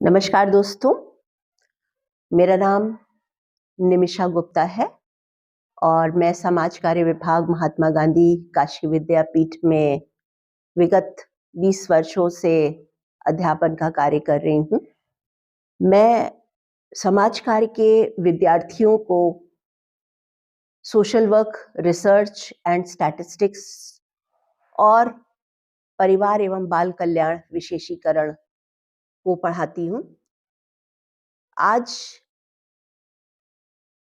नमस्कार दोस्तों, मेरा नाम निमिषा गुप्ता है और मैं समाज कार्य विभाग महात्मा गांधी काशी विद्यापीठ में विगत 20 वर्षों से अध्यापन का कार्य कर रही हूँ। मैं समाज कार्य के विद्यार्थियों को social work, research and statistics और परिवार एवं बाल कल्याण विशेषीकरण को पढ़ाती हूँ। आज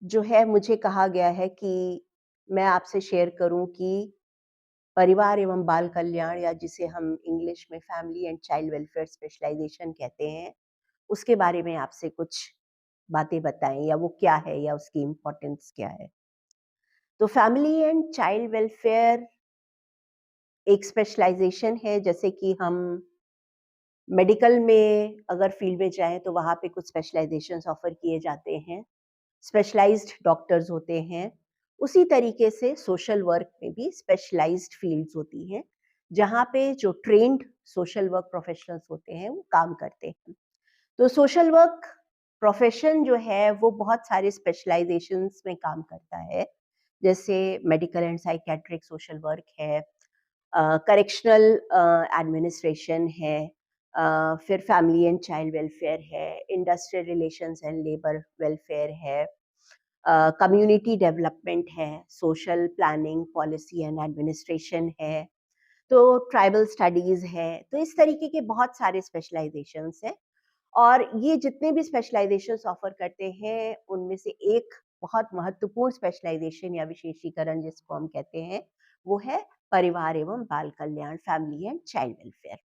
जो है मुझे कहा गया है कि मैं आपसे शेयर करूं कि परिवार एवं बाल कल्याण या जिसे हम इंग्लिश में family and child welfare specialization कहते हैं, उसके बारे में आपसे कुछ बातें बताएं या वो क्या है या उसकी इम्पोर्टेंस क्या है। तो फैमिली एंड चाइल्ड वेलफेयर एक स्पेशलाइजेशन है, जैसे कि हम मेडिकल में अगर फील्ड में जाएं तो वहाँ पे कुछ स्पेशलाइजेशंस ऑफर किए जाते हैं, स्पेशलाइज्ड डॉक्टर्स होते हैं। उसी तरीके से सोशल वर्क में भी स्पेशलाइज्ड फील्ड्स होती हैं, जहाँ पे जो ट्रेन्ड सोशल वर्क प्रोफेशनल्स होते हैं वो काम करते हैं। तो सोशल वर्क प्रोफेशन जो है वो बहुत सारे स्पेशलाइजेशंस में काम करता है, जैसे medical and psychiatric social work है, करेक्शनल एडमिनिस्ट्रेशन है, फिर फैमिली एंड चाइल्ड वेलफेयर है, industrial relations and labour welfare है, कम्युनिटी डेवलपमेंट है, social planning, policy and administration है, तो ट्राइबल स्टडीज है। तो इस तरीके के बहुत सारे स्पेशलाइजेशंस हैं और ये जितने भी स्पेशलाइजेशंस ऑफर करते हैं उनमें से एक बहुत महत्वपूर्ण स्पेशलाइजेशन या विशेषीकरण जिसको हम कहते हैं वो है परिवार एवं बाल कल्याण, family and child welfare.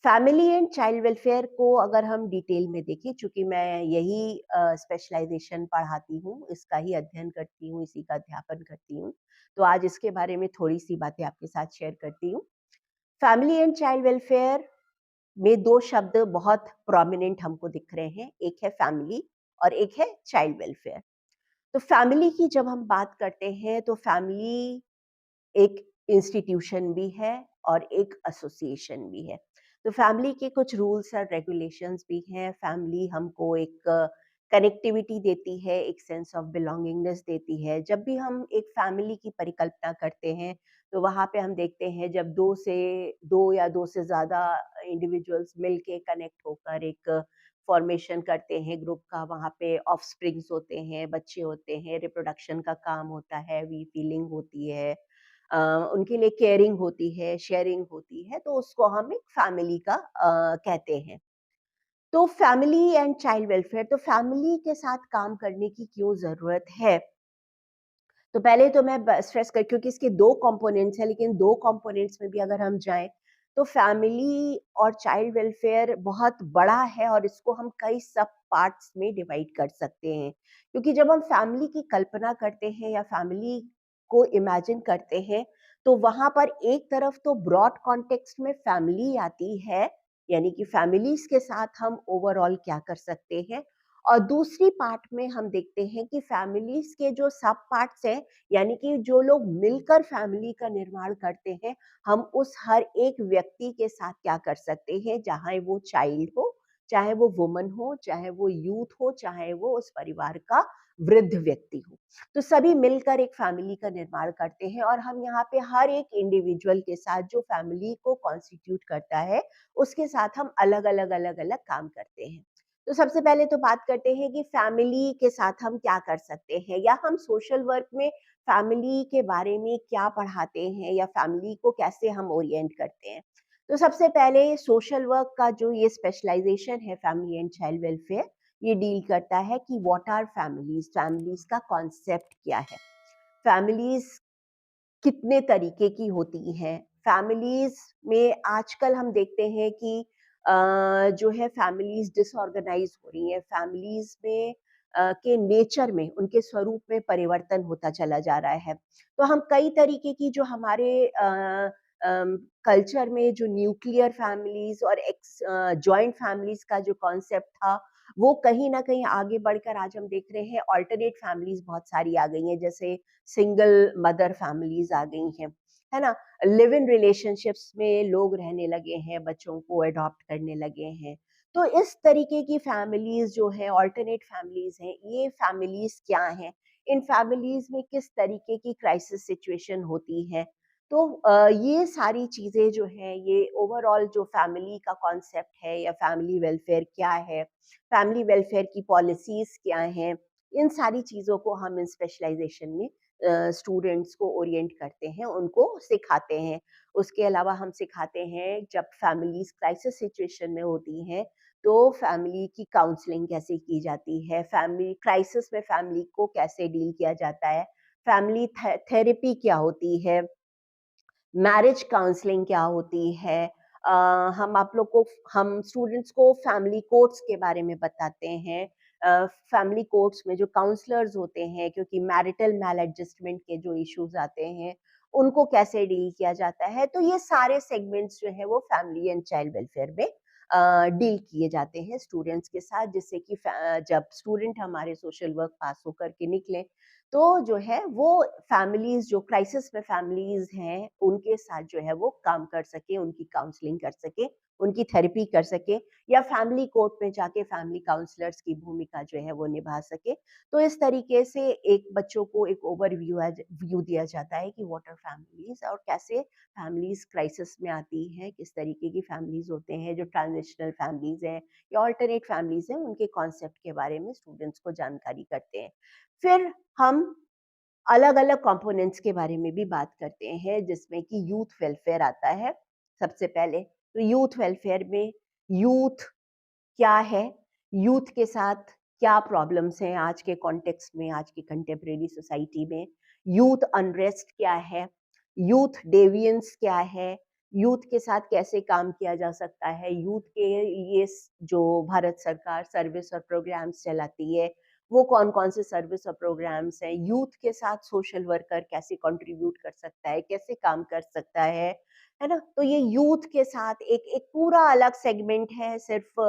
Family and child welfare को अगर हम डिटेल में देखें, चूंकि मैं यही स्पेशलाइजेशन पढ़ाती हूँ, इसका ही अध्ययन करती हूँ, इसी का अध्यापन करती हूँ, तो आज इसके बारे में थोड़ी सी बातें आपके साथ शेयर करती हूँ। फैमिली एंड चाइल्ड वेलफेयर में दो शब्द बहुत प्रोमिनेंट हमको दिख रहे हैं, एक है फैमिली और एक है चाइल्ड वेलफेयर। तो फैमिली की जब हम बात करते हैं तो फैमिली एक इंस्टीट्यूशन भी है और एक एसोसिएशन भी है। तो फैमिली के कुछ रूल्स और रेगुलेशंस भी हैं। फैमिली हमको एक कनेक्टिविटी देती है, एक सेंस ऑफ बिलोंगिंगनेस देती है। जब भी हम एक फैमिली की परिकल्पना करते हैं तो वहाँ पे हम देखते हैं जब दो या दो से ज़्यादा इंडिविजुअल्स मिलके कनेक्ट होकर एक फॉर्मेशन करते हैं ग्रुप का, वहाँ पे ऑफस्प्रिंग्स होते हैं, बच्चे होते हैं, रिप्रोडक्शन का काम होता है, वी फीलिंग होती है, उनके लिए केयरिंग होती है, शेयरिंग होती है, तो उसको हम एक फैमिली का कहते हैं। तो फैमिली एंड चाइल्ड वेलफेयर, तो फैमिली के साथ काम करने की क्यों ज़रूरत है? तो पहले तो मैं स्ट्रेस कर, क्योंकि इसके 2 कंपोनेंट्स हैं, लेकिन 2 कंपोनेंट्स में भी अगर हम जाएँ, तो फैमिली और चाइल्ड वेलफेयर बहुत बड़ा है और इसको हम कई सब पार्ट्स में डिवाइड कर सकते हैं। क्योंकि जब हम फैमिली की कल्पना करते हैं या फैमिली को इमेजिन करते हैं, तो वहाँ पर एक तरफ तो ब्रॉड कॉन्टेक्स्ट में फैमिली आती है, यानी कि फैमिलीज़ के साथ हम ओवरऑल क्या कर सकते हैं, और दूसरी पार्ट में हम देखते हैं कि फैमिलीज़ के जो सब पार्ट्स हैं, यानी कि जो लोग मिलकर फैमिली का निर्माण करते हैं, हम उस हर एक व्यक्ति के साथ क्या कर सकते हैं, चाहे वो चाइल्ड हो, चाहे वो वुमन हो, चाहे वो यूथ हो, चाहे वो उस परिवार का वृद्ध व्यक्ति हो। तो सभी मिलकर एक फैमिली का निर्माण करते हैं और हम यहाँ पे हर एक इंडिविजुअल के साथ जो फैमिली को कॉन्स्टिट्यूट करता है, उसके साथ हम अलग-अलग काम करते हैं। तो सबसे पहले तो बात करते हैं कि फैमिली के साथ हम क्या कर सकते हैं या हम सोशल वर्क में फैमिली के बारे में क्या पढ़ाते हैं या फैमिली को कैसे हम ओरिएंट करते हैं। तो सबसे पहले सोशल वर्क का जो ये स्पेशलाइजेशन है फैमिली एंड चाइल्ड वेलफेयर, ये डील करता है कि व्हाट आर फैमिलीज, फैमिलीज का कॉन्सेप्ट क्या है, फैमिलीज कितने तरीके की होती हैं। फैमिलीज़ में आजकल हम देखते हैं कि जो है फैमिलीज़ डिसऑर्गेनाइज़ हो रही हैं। फैमिलीज़ में के नेचर में, उनके स्वरूप में परिवर्तन होता चला जा रहा है। तो हम कई तरीके की जो हमारे कल्चर में जो न्यूक्लियर फैमिलीज़ और जॉइंट फैमिलीज़ का जो कॉन्सेप्ट था, वो कहीं न कहीं आगे बढ़कर आज हम देख रहे हैं अल्टरनेट फैमिलीज़ बहुत सारी आ गई हैं, जैसे सिंगल मदर फैमिलीज आ गई हैं, है ना? लिव इन रिलेशनशिप्स में लोग रहने लगे हैं, बच्चों को अडॉप्ट करने लगे हैं। तो इस तरीके की फैमिलीज़ जो हैं, अल्टरनेट फैमिलीज़ हैं, ये फैमिलीज़ क्या हैं? इन फैमिलीज़ में किस तरीके की क्राइसिस सिचुएशन होती है? तो ये सारी चीज़ें जो हैं, ये ओवरऑल जो फैमिली का कॉन्सेप्ट है या फैमिली वेलफेयर क्या है, फैमिली वेलफेयर की पॉलिसीज़ क्या हैं, इन सारी चीज़ों को हम इन स्पेशलाइज़ेशन में स्टूडेंट्स को ओरिएंट करते हैं, उनको सिखाते हैं। उसके अलावा हम सिखाते हैं जब फैमिलीज़ क्राइसिस सिचुएशन में होती हैं, तो फैमिली की काउंसलिंग कैसे की जाती है, फैमिली क्राइसिस में फैमिली को कैसे डील किया जाता है, फैमिली थेरेपी क्या होती है, मैरिज काउंसलिंग क्या होती है। अ, हम आप लोग को हम स्टूडेंट्स को फैमिली कोर्ट्स के बारे में बताते हैं। फैमिली कोर्ट्स में जो काउंसलर्स होते हैं, क्योंकि मैरिटल मैल एडजस्टमेंट के जो इश्यूज आते हैं, उनको कैसे डील किया जाता है। तो ये सारे सेगमेंट्स जो है वो फैमिली एंड चाइल्ड वेलफेयर में डील किए जाते हैं स्टूडेंट्स के साथ, जिससे कि जब स्टूडेंट हमारे सोशल वर्क पास होकर के निकले, तो जो है वो फैमिलीज़ जो क्राइसिस में फैमिलीज़ हैं, उनके साथ जो है वो काम कर सकें, उनकी काउंसलिंग कर सकें, उनकी थेरेपी कर सकें, या फैमिली कोर्ट में जाके फैमिली काउंसलर्स की भूमिका जो है वो निभा सकें। तो इस तरीके से एक बच्चों को एक ओवरव्यू व्यू दिया जाता है कि व्हाट आर फैमिलीज़ और कैसे फैमिलीज़ क्राइसिस में आती हैं, किस तरीके की फैमिलीज़ होते हैं, जो ट्रांजिशनल फैमिलीज़ हैं या अल्टरनेट फैमिलीज़ हैं, उनके कॉन्सेप्ट के बारे में स्टूडेंट्स को जानकारी करते हैं। फिर हम अलग-अलग कंपोनेंट्स के बारे में भी बात करते हैं, जिसमें कि यूथ वेलफेयर आता है सबसे पहले। तो यूथ वेलफेयर में यूथ क्या है? यूथ के साथ क्या प्रॉब्लम्स हैं आज के कॉन्टेक्स्ट में, आज की कंटेम्परेरी सोसाइटी में? यूथ अनरेस्ट क्या है? यूथ डेविएंस क्या है? यूथ के साथ कैसे काम किया जा सकता है? यूथ के ये जो भारत सरकार सर्विस और प्रोग्राम्स चलाती है, वो कौन-कौन से सर्विस और प्रोग्राम्स हैं? यूथ के साथ सोशल वर्कर कैसे कंट्रीब्यूट कर सकता है? कैसे काम कर सकता है ना? तो ये यूथ के साथ एक एक पूरा अलग सेगमेंट है, सिर्फ़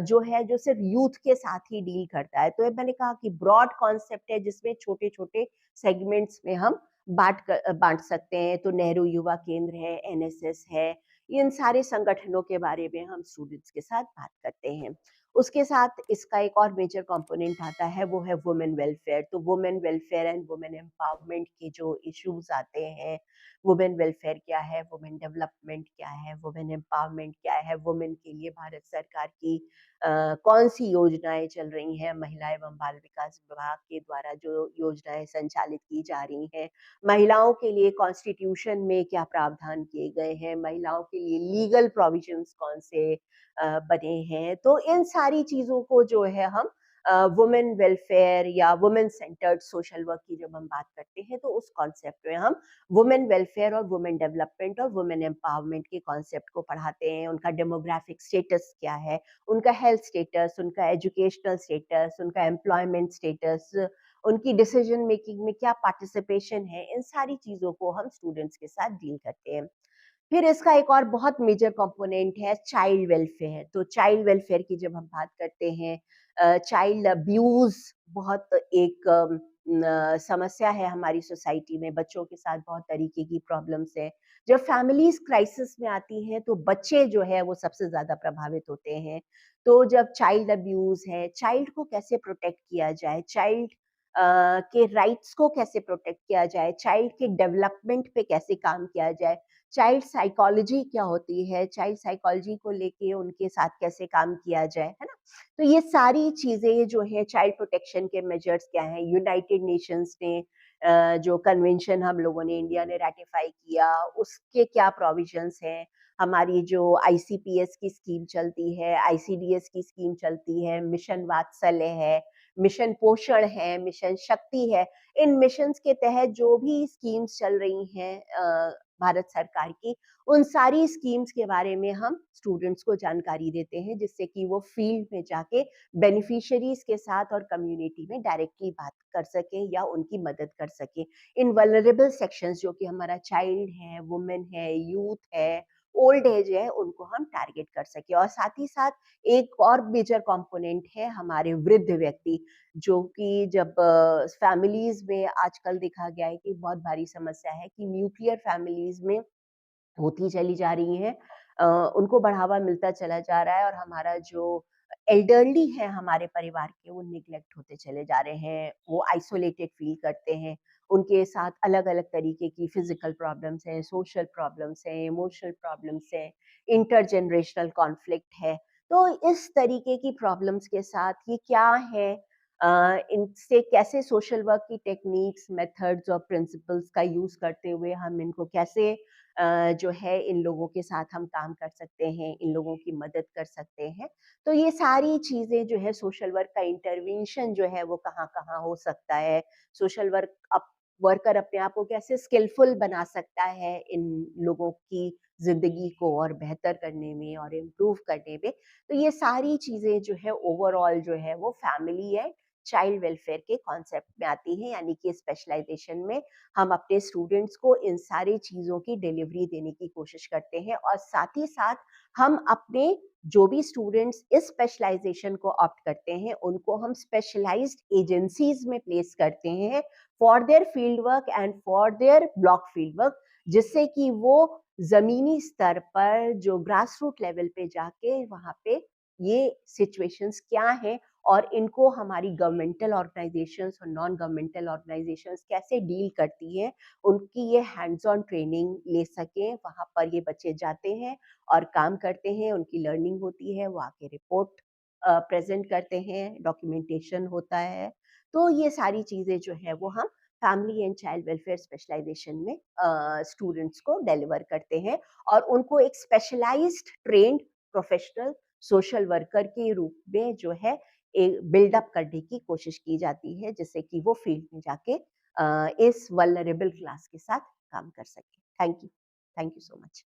जो है जो सिर्फ यूथ के साथ ही डील करता है। तो ये मैंने कहा कि ब्रॉड कॉन्सेप्ट है, जिसमें छोटे-छोटे सेगमेंट्स में हम बाँट सकते हैं। तो नेहरू युवा केंद्र है, एनएसएस है, इन सारे संगठनों के बारे में हम स्टूडेंट्स के साथ बात करते हैं। उसके साथ इसका एक और मेजर कंपोनेंट आता है, वो है वुमेन वेलफेयर। तो women welfare and women empowerment के जो इश्यूज़ आते हैं, वुमेन वेलफेयर क्या है, वुमेन डेवलपमेंट क्या है, वुमेन एम्पावरमेंट क्या है, वुमेन के लिए भारत सरकार की कौन-सी योजनाएँ चल रही हैं, महिला एवं बाल विकास विभाग के द्वारा जो योजनाएँ संचालित की जा रही हैं, महिलाओं के लिए कॉन्स्टिट्यूशन में क्या प्रावधान किए गए हैं, महिलाओं के लिए लीगल प्रोविजंस कौन से बने हैं। तो इन सारी चीज़ों को जो है हम वुमेन वेलफेयर या वुमेन सेंटर्ड सोशल वर्क की जब हम बात करते हैं, तो उस कॉन्सेप्ट में हम वुमेन वेलफेयर और वुमेन डेवलपमेंट और वुमेन एम्पावरमेंट के कॉन्सेप्ट को पढ़ाते हैं। उनका डेमोग्राफिक स्टेटस क्या है, उनका हेल्थ स्टेटस, उनका एजुकेशनल स्टेटस, उनका एम्प्लॉयमेंट स्टेटस, उनकी डिसीजन मेकिंग में क्या पार्टिसिपेशन है, इन सारी चीज़ों को हम स्टूडेंट्स के साथ डील करते हैं। फिर इसका एक और बहुत मेजर कंपोनेंट है चाइल्ड वेलफेयर। तो चाइल्ड वेलफेयर की जब हम बात करते हैं, चाइल्ड अब्यूज़ बहुत एक समस्या है हमारी सोसाइटी में, बच्चों के साथ बहुत तरीके की प्रॉब्लम्स हैं। जब फैमिलीज़ क्राइसिस में आती हैं, तो बच्चे जो है वो सबसे ज़्यादा प्रभावित होते हैं। तो जब चाइल्ड अब्यूज़ है, चाइल्ड को कैसे प्रोटेक्ट किया जाए, चाइल्ड के राइट्स को कैसे प्रोटेक्ट किया जाए, चाइल्ड के डेवलपमेंट पे कैसे काम किया जाए, चाइल्ड साइकोलॉजी क्या होती है, चाइल्ड साइकोलॉजी को लेके उनके साथ कैसे काम किया जाए, है ना? तो ये सारी चीज़ें जो है, चाइल्ड प्रोटेक्शन के मेजर्स क्या हैं, यूनाइटेड नेशंस ने जो कन्वेंशन हम लोगों ने, इंडिया ने रैटिफ़ाई किया, उसके क्या प्रोविज़न्स हैं, हमारी जो आईसीपीएस की स्कीम चलती है, आईसीडीएस की स्कीम चलती है, मिशन वात्सल्य है, मिशन पोषण है, मिशन शक्ति है। इन मिशंस के तहत जो भी स्कीम्स चल रही हैं भारत सरकार की, उन सारी स्कीम्स के बारे में हम स्टूडेंट्स को जानकारी देते हैं, जिससे कि वो फील्ड में जाके बेनिफिशियरीज़ के साथ और कम्युनिटी में डायरेक्टली बात कर सकें या उनकी मदद कर सकें। इन वल्नरेबल सेक्शंस जो कि हमारा चाइल्ड है, वुमेन है, यूथ है, ओल्ड एज है, उनको हम टारगेट कर सकें। और साथ ही साथ एक और मेजर कंपोनेंट है हमारे वृद्ध व्यक्ति, जो कि जब फैमिलीज़ में आजकल देखा गया है कि बहुत भारी समस्या है कि न्यूक्लियर फैमिलीज़ में होती चली जा रही हैं। अ, उनको बढ़ावा मिलता चला जा रहा है और हमारा जो एल्डरली हैं हमारे परिवार के, वो नेग्लेक्ट होते चले जा रहे हैं, वो आइसोलेटेड फ़ील करते हैं। उनके साथ अलग-अलग तरीके की फ़िज़िकल प्रॉब्लम्स हैं, सोशल प्रॉब्लम्स हैं, इमोशनल प्रॉब्लम्स हैं, इंटरजेनरेशनल कॉन्फ्लिक्ट है। तो इस तरीके की प्रॉब्लम्स के साथ ये क्या है, इनसे कैसे सोशल वर्क की टेक्निक्स, मेथड्स और प्रिंसिपल्स का यूज़ करते हुए हम इनको कैसे जो है इन लोगों के साथ हम काम कर सकते हैं, इन लोगों की मदद कर सकते हैं। तो ये सारी चीज़ें जो है सोशल वर्क का इंटरवेंशन जो है वो कहाँ-कहाँ हो सकता है, सोशल वर्कर अपने आप को कैसे स्किलफुल बना सकता है इन लोगों की ज़िंदगी को और बेहतर करने में और इम्प्रूव करने में। तो ये सारी चीज़ें जो है ओवरऑल जो है वो फैमिली एंड चाइल्ड वेलफेयर के कॉन्सेप्ट में आती हैं, यानी कि स्पेशलाइज़ेशन में हम अपने स्टूडेंट्स को इन सारी चीज़ों की डिलीवरी देने की कोशिश करते हैं और साथ ही साथ हम अपने जो भी स्टूडेंट्स इस स्पेशलाइज़ेशन को ऑप्ट करते हैं, उनको हम स्पेशलाइज़्ड एजेंसीज़ में प्लेस करते हैं for their field work and for their block field work, जिससे कि वो ज़मीनी स्तर पर जो ग्रास रूट लेवल पे जाके वहाँ पे ये सिचुएशंस क्या हैं और इनको हमारी गवर्नमेंटल ऑर्गेनाइजेशंस और नॉन गवर्नमेंटल ऑर्गेनाइजेशंस कैसे डील करती हैं, उनकी ये हैंड्स ऑन ट्रेनिंग ले सकें। वहाँ पर ये बच्चे जाते हैं और काम करते हैं, उनकी लर्निंग होती है, वो आके रिपोर्ट प्रेज़ेंट करते हैं, डॉक्यूमेंटेशन होता है। तो ये सारी चीज़ें जो है वो हम family and child welfare specialization में स्टूडेंट्स को डिलीवर करते हैं और उनको एक specialized trained professional social worker के रूप में जो है बिल्डअप करने की कोशिश की जाती है, जिससे कि वो फील्ड में जाके इस वल्नरेबल क्लास के साथ काम कर सकें। Thank you so much.